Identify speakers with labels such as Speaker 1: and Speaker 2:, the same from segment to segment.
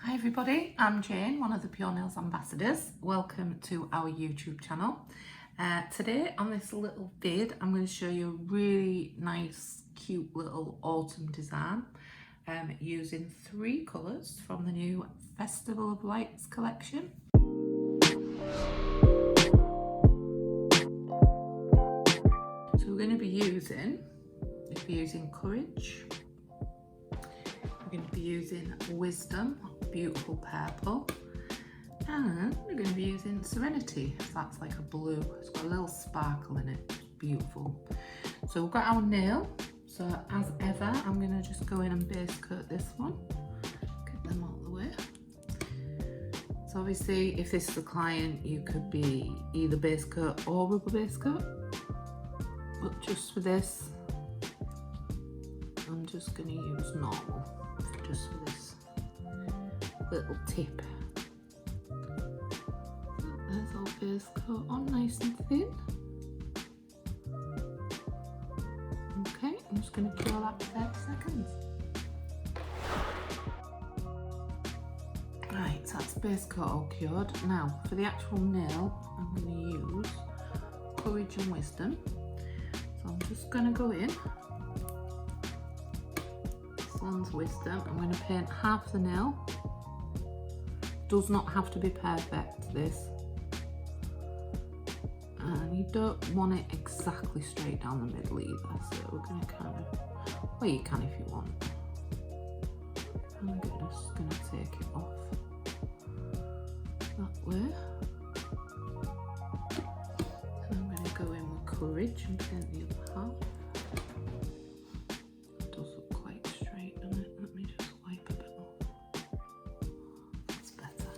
Speaker 1: Hi everybody, I'm Jane, one of the Pure Nails ambassadors. Welcome to our YouTube channel. Today on this little vid, I'm going to show you a really nice, cute little autumn design using 3 colours from the new Festival of Lights collection. So we're going to be using Courage, we're going to be using Wisdom, beautiful purple, and we're going to be using Serenity, so that's like a blue, it's got a little sparkle in it, beautiful. So we've got our nail, so as ever I'm going to just go in and base coat this one, get them out of the way. So obviously if this is a client, you could be either base coat or rubber base coat, but just for this I'm just going to use normal, just for this little tip. There's our base coat on, nice and thin. Okay, I'm just going to cure that for 30 seconds. Right, so that's base coat all cured. Now, for the actual nail, I'm going to use Courage and Wisdom. So I'm just going to go in. This one's Wisdom. I'm going to paint half the nail. Does not have to be perfect, this. And you don't want it exactly straight down the middle either, so we're going to kind of, well, you can if you want. I'm just going to take it off that way. And I'm going to go in with Courage and paint the other half. It does look quite straight, doesn't it? Let me just wipe a bit off. That's better.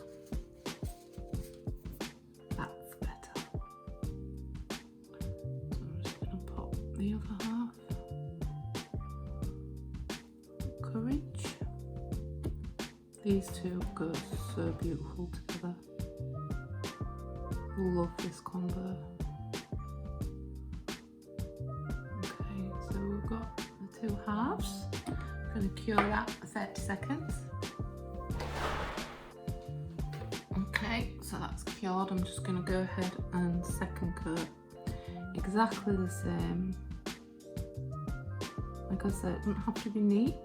Speaker 1: That's better. So I'm just going to pop the other half. Courage. These two go so beautiful together. Love this combo. Okay, so we've got the 2 halves. I'm going to cure that for 30 seconds. Okay, so that's cured. I'm just going to go ahead and second coat exactly the same. Like I said, it doesn't have to be neat.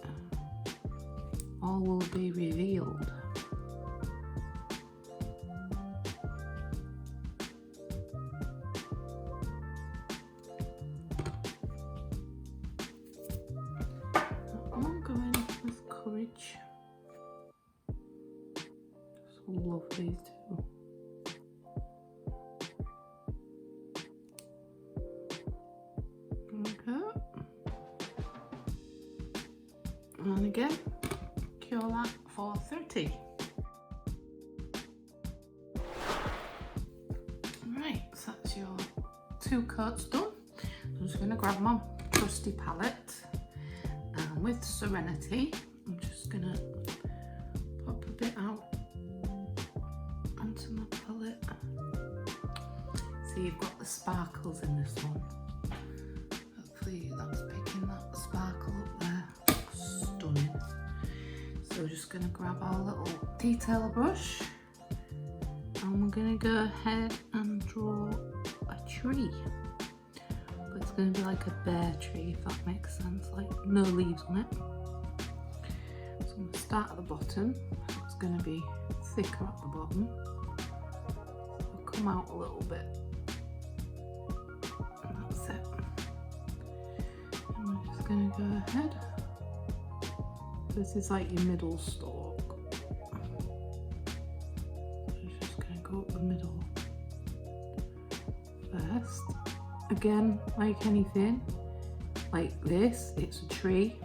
Speaker 1: All will be revealed. I'm going with Courage. Just love these two. Okay. And again, cure that for 30. Right, so that's your 2 coats done. I'm just going to grab my trusty palette, and with Serenity, I'm just going to pop a bit out onto my palette. So you've got the sparkles in this one. Hopefully that's picking that sparkle up there. Stunning. So we're just going to grab our little detailer brush, and we're going to go ahead and draw a tree. But it's going to be like a bare tree, if that makes sense, like no leaves on it. So I'm going to start at the bottom. It's going to be thicker at the bottom. It'll come out a little bit. And that's it. And we're just going to go ahead. This is like your middle stalk. I'm just going to go up the middle first. Again, like anything, like this, it's a tree,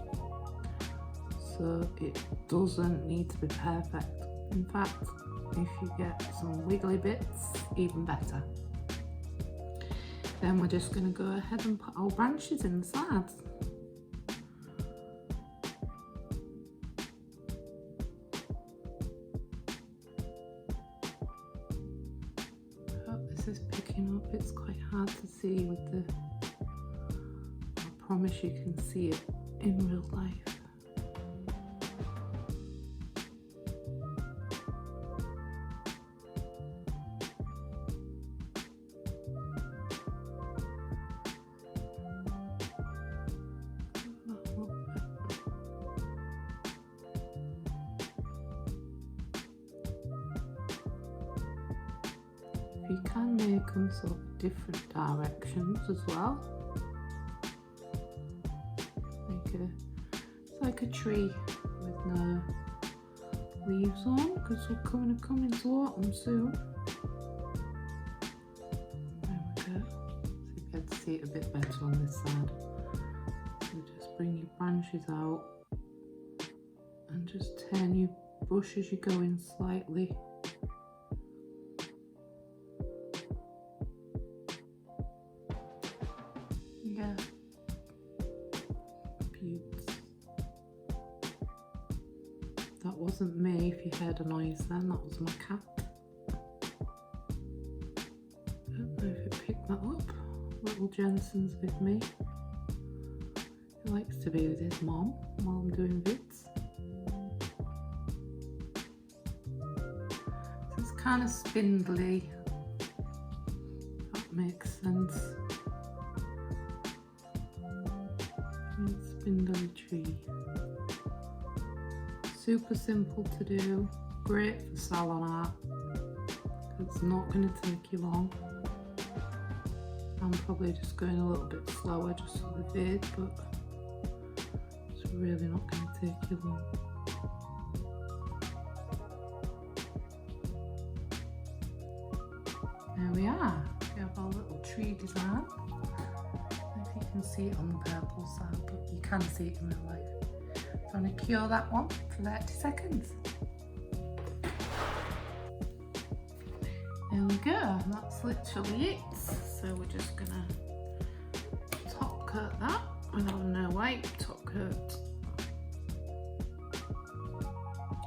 Speaker 1: so it doesn't need to be perfect. In fact, if you get some wiggly bits, even better. Then we're just going to go ahead and put our branches inside. Is picking up, it's quite hard to see with the, I promise you can see it in real life. you can make them sort of different directions as well. It's like a tree with no leaves on, because we're coming into autumn soon. There we go. See if you can see it a bit better on this side. So just bring your branches out and just turn your brush as you go in slightly. Yeah. Beauts. That wasn't me, if you heard a noise then, that was my cat. I don't know if it picked that up. Little Jensen's with me. He likes to be with his mom while I'm doing vids. So it's kind of spindly, if that makes sense. Spindly tree. Super simple to do, great for salon art. It's not going to take you long. I'm probably just going a little bit slower just for the vid, but it's really not going to take you long. There we are. We have our little tree design. If you can see it on the purple side, but you can see it in real life. So I'm going to cure that one for 30 seconds. There we go, that's literally it. So we're just going to top coat that without no wipe, top coat.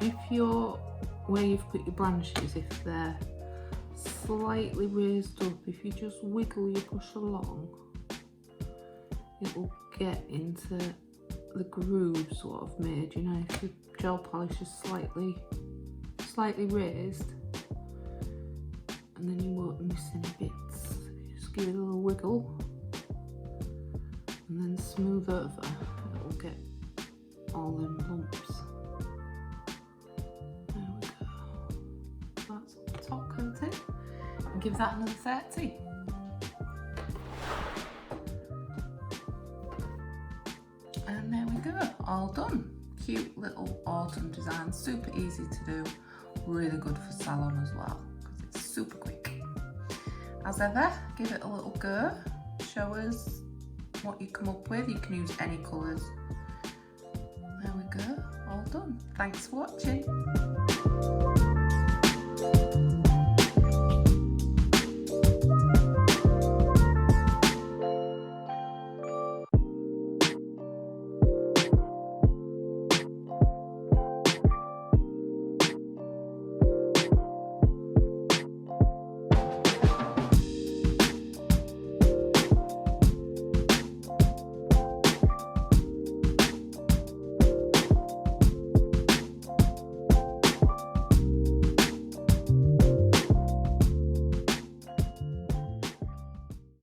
Speaker 1: If you're, where you've put your branches, if they're slightly raised up, if you just wiggle your brush along, it will get into the grooves what I've made. You know, if the gel polish is slightly raised, and then you won't miss any bits. You just give it a little wiggle and then smooth over, it will get all them lumps. There we go. That's top coating. And give that another 30. And there we go, all done. Cute little autumn design, super easy to do, really good for salon as well, because it's super quick. As ever, give it a little go, show us what you come up with. You can use any colours. There we go, all done. Thanks for watching.